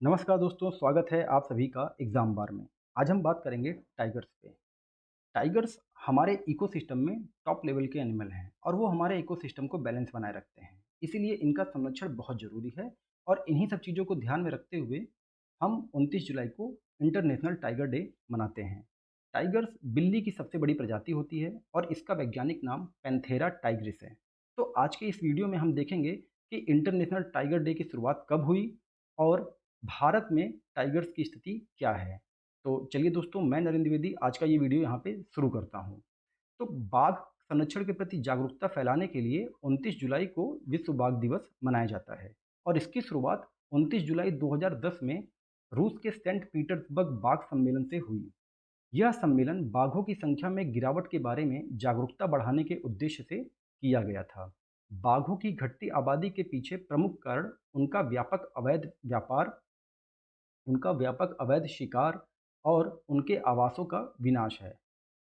नमस्कार दोस्तों, स्वागत है आप सभी का एग्जाम बार में। आज हम बात करेंगे टाइगर्स पे। टाइगर्स हमारे इकोसिस्टम में टॉप लेवल के एनिमल हैं और वो हमारे इकोसिस्टम को बैलेंस बनाए रखते हैं। इसीलिए इनका संरक्षण बहुत ज़रूरी है और इन्हीं सब चीज़ों को ध्यान में रखते हुए हम 29 जुलाई को इंटरनेशनल टाइगर डे मनाते हैं। टाइगर्स बिल्ली की सबसे बड़ी प्रजाति होती है और इसका वैज्ञानिक नाम पैंथेरा टाइग्रिस है। तो आज के इस वीडियो में हम देखेंगे कि इंटरनेशनल टाइगर डे की शुरुआत कब हुई और भारत में टाइगर्स की स्थिति क्या है। तो चलिए दोस्तों, मैं नरेंद्र द्विवेदी आज का ये वीडियो यहाँ पे शुरू करता हूँ। तो बाघ संरक्षण के प्रति जागरूकता फैलाने के लिए 29 जुलाई को विश्व बाघ दिवस मनाया जाता है और इसकी शुरुआत 29 जुलाई 2010 में रूस के सेंट पीटर्सबर्ग बाघ सम्मेलन से हुई। यह सम्मेलन बाघों की संख्या में गिरावट के बारे में जागरूकता बढ़ाने के उद्देश्य से किया गया था। बाघों की घटती आबादी के पीछे प्रमुख कारण उनका व्यापक अवैध शिकार और उनके आवासों का विनाश है।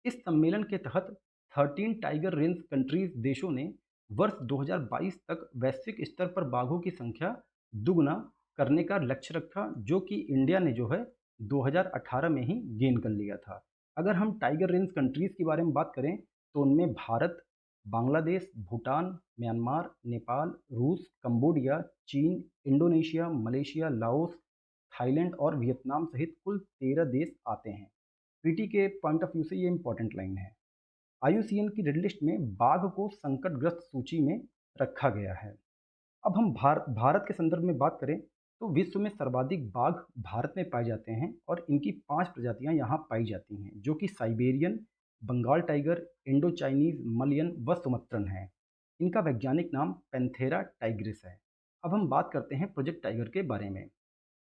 इस सम्मेलन के तहत 13 टाइगर रेंज कंट्रीज देशों ने वर्ष 2022 तक वैश्विक स्तर पर बाघों की संख्या दुगना करने का लक्ष्य रखा, जो कि इंडिया ने जो है 2018 में ही गेन कर लिया था। अगर हम टाइगर रेंज कंट्रीज के बारे में बात करें तो उनमें भारत, बांग्लादेश, भूटान, म्यांमार, नेपाल, रूस, कंबोडिया, चीन, इंडोनेशिया, मलेशिया, लाओस, थाईलैंड और वियतनाम सहित कुल 13 देश आते हैं। पीटी के पॉइंट ऑफ व्यू से ये इंपॉर्टेंट लाइन है। आईयूसीएन की रेड लिस्ट में बाघ को संकटग्रस्त सूची में रखा गया है। अब हम भारत के संदर्भ में बात करें तो विश्व में सर्वाधिक बाघ भारत में पाए जाते हैं और इनकी 5 प्रजातियां यहाँ पाई जाती हैं, जो कि Siberian, Bengal tiger, Indochinese, Malayan व सुमत्रन है। इनका वैज्ञानिक नाम पैंथेरा टाइग्रिस है। अब हम बात करते हैं प्रोजेक्ट टाइगर के बारे में।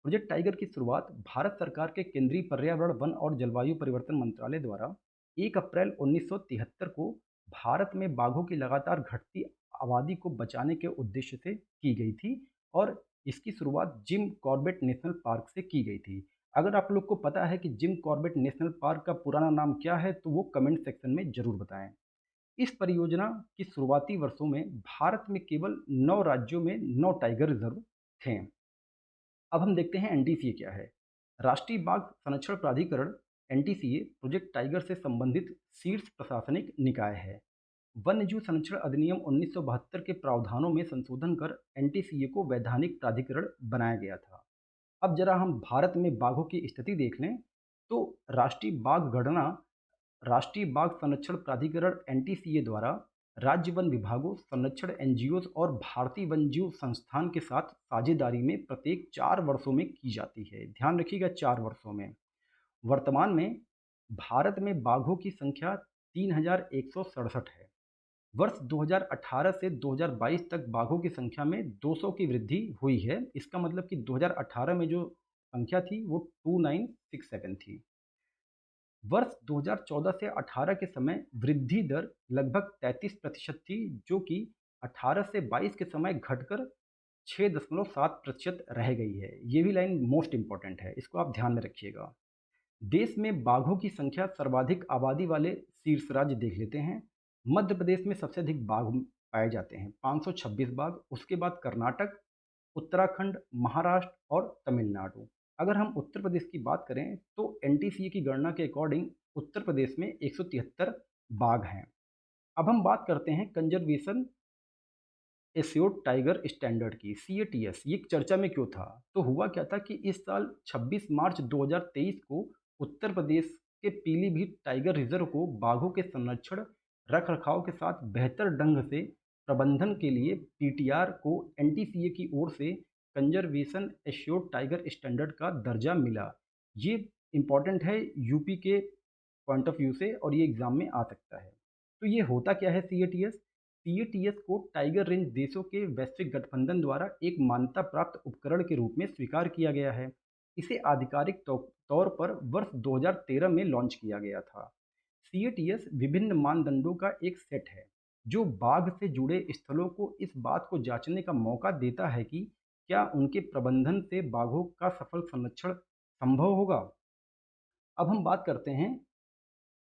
प्रोजेक्ट टाइगर की शुरुआत भारत सरकार के केंद्रीय पर्यावरण, वन और जलवायु परिवर्तन मंत्रालय द्वारा 1 अप्रैल 1973 को भारत में बाघों की लगातार घटती आबादी को बचाने के उद्देश्य से की गई थी और इसकी शुरुआत जिम कॉर्बेट नेशनल पार्क से की गई थी। अगर आप लोग को पता है कि जिम कॉर्बेट नेशनल पार्क का पुराना नाम क्या है तो वो कमेंट सेक्शन में ज़रूर बताएं। इस परियोजना की शुरुआती वर्षों में भारत में केवल 9 राज्यों में 9 टाइगर रिजर्व थे। अब हम देखते हैं एनटीसीए क्या है। राष्ट्रीय बाघ संरक्षण प्राधिकरण एनटीसीए प्रोजेक्ट टाइगर से संबंधित शीर्ष प्रशासनिक निकाय है। वन्यजीव संरक्षण अधिनियम 1972 के प्रावधानों में संशोधन कर एनटीसीए को वैधानिक प्राधिकरण बनाया गया था। अब जरा हम भारत में बाघों की स्थिति देख लें तो राष्ट्रीय बाघ संरक्षण प्राधिकरण एनटीसीए द्वारा राज्य वन विभागों, संरक्षण एनजीओ और भारतीय वन्यजीव संस्थान के साथ साझेदारी में प्रत्येक 4 वर्षों में की जाती है। ध्यान रखिएगा, 4 वर्षों में। वर्तमान में भारत में बाघों की संख्या 3167 है। वर्ष 2018 से 2022 तक बाघों की संख्या में 200 की वृद्धि हुई है। इसका मतलब कि 2018 में जो संख्या थी वो 2967 थी। वर्ष 2014 से 18 के समय वृद्धि दर लगभग 33% थी, जो कि 18 से 22 के समय घटकर 6.7% रह गई है। ये भी लाइन मोस्ट इंपॉर्टेंट है, इसको आप ध्यान में रखिएगा। देश में बाघों की संख्या सर्वाधिक आबादी वाले शीर्ष राज्य देख लेते हैं। मध्य प्रदेश में सबसे अधिक बाघ पाए जाते हैं, 526 बाघ। उसके बाद कर्नाटक, उत्तराखंड, महाराष्ट्र और तमिलनाडु। अगर हम उत्तर प्रदेश की बात करें तो एनटीसीए की गणना के अकॉर्डिंग उत्तर प्रदेश में 173 बाघ हैं। अब हम बात करते हैं कंजर्वेशन एश्योर्ड टाइगर स्टैंडर्ड की, सीएटीएस। ये चर्चा में क्यों था? तो हुआ क्या था कि इस साल 26 मार्च 2023 को उत्तर प्रदेश के पीलीभीत टाइगर रिजर्व को बाघों के संरक्षण, रख रखाव के साथ बेहतर ढंग से प्रबंधन के लिए पीटीआर को एनटीसीए की ओर से कंजर्वेशन एश्योर्ड टाइगर स्टैंडर्ड का दर्जा मिला। ये इंपॉर्टेंट है यूपी के पॉइंट ऑफ व्यू से और ये एग्जाम में आ सकता है। तो ये होता क्या है सीएटीएस? सीएटीएस को टाइगर रेंज देशों के वैश्विक गठबंधन द्वारा एक मान्यता प्राप्त उपकरण के रूप में स्वीकार किया गया है। इसे आधिकारिक तौर पर वर्ष 2013 में लॉन्च किया गया था। सीएटीएस विभिन्न मानदंडों का एक सेट है जो बाघ से जुड़े स्थलों को इस बात को जांचने का मौका देता है कि क्या उनके प्रबंधन से बाघों का सफल संरक्षण संभव होगा। अब हम बात करते हैं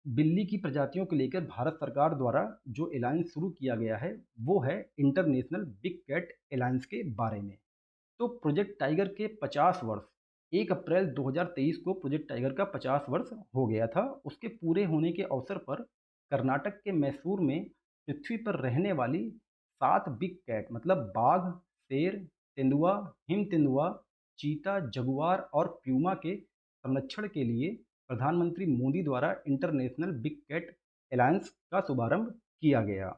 बिल्ली की प्रजातियों को लेकर भारत सरकार द्वारा जो अलायंस शुरू किया गया है वो है इंटरनेशनल बिग कैट अलायंस के बारे में। तो प्रोजेक्ट टाइगर के 50 वर्ष 1 अप्रैल 2023 को प्रोजेक्ट टाइगर का 50 वर्ष हो गया था। उसके पूरे होने के अवसर पर कर्नाटक के मैसूर में पृथ्वी पर रहने वाली 7 बिग कैट मतलब बाघ, शेर, तेंदुआ, हिम तेंदुआ, चीता, जगुआर और प्यूमा के संरक्षण के लिए प्रधानमंत्री मोदी द्वारा इंटरनेशनल बिग कैट अलायंस का शुभारंभ किया गया।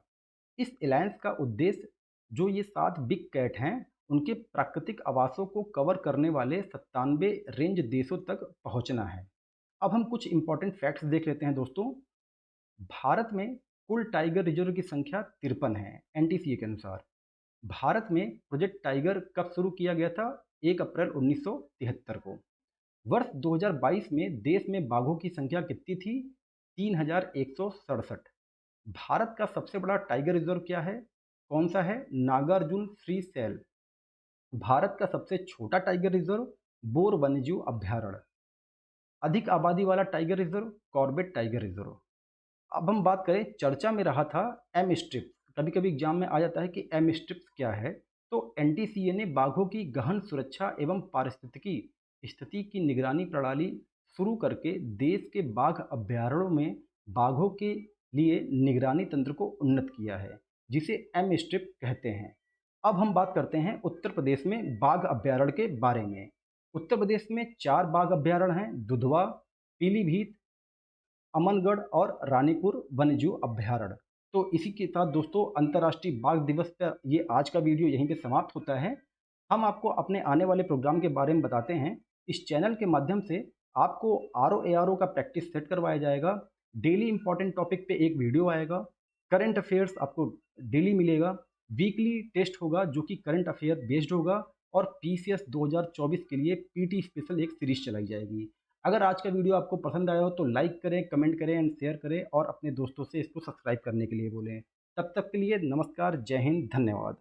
इस अलायंस का उद्देश्य जो ये 7 बिग कैट हैं, उनके प्राकृतिक आवासों को कवर करने वाले 97 रेंज देशों तक पहुंचना है। अब हम कुछ इंपॉर्टेंट फैक्ट्स देख लेते हैं दोस्तों। भारत में कुल टाइगर रिजर्व की संख्या 53 है एनटीसीए के अनुसार। भारत में प्रोजेक्ट टाइगर कब शुरू किया गया था? 1 अप्रैल 1973 को। वर्ष 2022 में देश में बाघों की संख्या कितनी थी? 3167। भारत का सबसे बड़ा टाइगर रिजर्व क्या है? कौन सा है? Nagarjuna free cell. भारत का सबसे छोटा टाइगर रिजर्व बोर वन्यजीव अभ्यारण्य। अधिक आबादी वाला tiger reserve Corbett tiger reserve. अब हम बात करें, चर्चा में रहा था एम स्ट्रिप्स। कभी कभी एग्जाम में आ जाता है कि एम स्ट्रिप्स क्या है। तो एनटीसीए ने बाघों की गहन सुरक्षा एवं पारिस्थितिकी स्थिति की निगरानी प्रणाली शुरू करके देश के बाघ अभ्यारण्यों में बाघों के लिए निगरानी तंत्र को उन्नत किया है, जिसे एम स्ट्रिप कहते हैं। अब हम बात करते हैं उत्तर प्रदेश में बाघ अभ्यारण्य के बारे में। उत्तर प्रदेश में 4 बाघ अभ्यारण्य हैं: दुधवा, पीलीभीत, अमनगढ़ और रानीपुर वन्यजीव अभ्यारण्य। तो इसी के साथ दोस्तों अंतर्राष्ट्रीय बाघ दिवस पर ये आज का वीडियो यहीं पे समाप्त होता है। हम आपको अपने आने वाले प्रोग्राम के बारे में बताते हैं। इस चैनल के माध्यम से आपको आर ओ का प्रैक्टिस सेट करवाया जाएगा। डेली इंपॉर्टेंट टॉपिक पे एक वीडियो आएगा। करंट अफेयर्स आपको डेली मिलेगा। वीकली टेस्ट होगा जो कि करंट अफेयर बेस्ड होगा। और पीसीएस 2024 के लिए पीटी स्पेशल एक सीरीज चलाई जाएगी। अगर आज का वीडियो आपको पसंद आया हो तो लाइक करें, कमेंट करें एंड शेयर करें और अपने दोस्तों से इसको सब्सक्राइब करने के लिए बोलें। तब तक के लिए नमस्कार, जय हिंद, धन्यवाद।